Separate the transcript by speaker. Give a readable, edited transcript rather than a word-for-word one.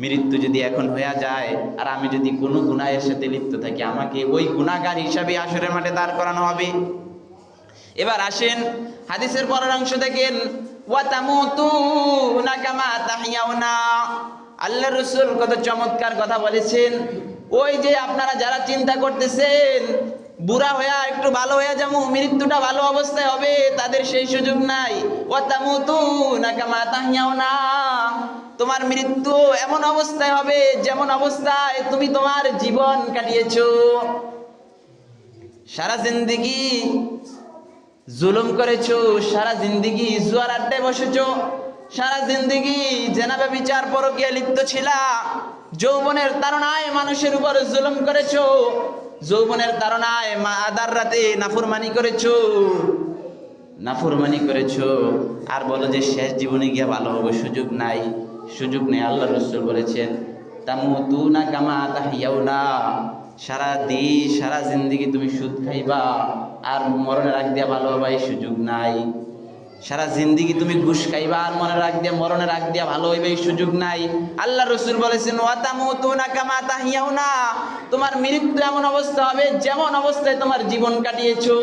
Speaker 1: মৃত্যু যদি এখন হয়ে যায় আর আমি যদি কোনো গুনাহের সাথে লিপ্ত থাকি, আমাকে ওই গুনাহগার হিসাবে হাসরের মাঠে দাঁড় করানো হবে। এবার আসেন হাদিসের পরের অংশ দেখেন, ওয়া তামুতুনা কামা তাহইয়াউনা। আল্লাহর রাসূল কত চমৎকার কথা বলেছেন। ওই যে আপনারা যারা চিন্তা করতেছেন বুড়া হইয়া একটু ভালো হইয়া যাবো, মৃত্যুটা ভালো অবস্থায় হবে, তাদের সেই সুযোগ নাই। ওয়া তামুতুনা কামা তাহইয়াউনা, তোমার মৃত্যু এমন অবস্থায় হবে যেমন অবস্থায় তুমি তোমার জীবন কাটিয়েছো। সারা জিন্দেগি জুলুম করেছো, সারা জিন্দেগি জুয়ার আড্ডায় বসেছো, সারা জিন্দেগি জেনা ব্যভিচার পরকীয়া লিপ্ত ছিলা, যৌবনের তাড়নায় মানুষের উপর জুলুম করেছো, যৌবনের তাড়নায় আদার রাতে নাফরমানি করেছো, আর বলো যে শেষ জীবনে গিয়ে ভালো হবে, সুযোগ নাই, সুযোগ নেই। আল্লাহ রাসূল বলেছেন তামুতুনা কামা তাহইয়াউনা, সারা জিন্দেগি তুমি সুদ খাইবা আর মরণের আগ দিয়া ভালো হবা, এই সুযোগ নাই। সারা জিন্দেগি তুমি ঘুষ খাইবা আর মরণের আগ দিয়া ভালো হইবে, এই সুযোগ নাই। আল্লাহ রাসূল বলেছেন ওয়া তামুতুনা কামা তাহইয়াউনা, তোমার মৃত্যু এমন অবস্থা হবে যেমন অবস্থায় তোমার জীবন কাটিয়েছো।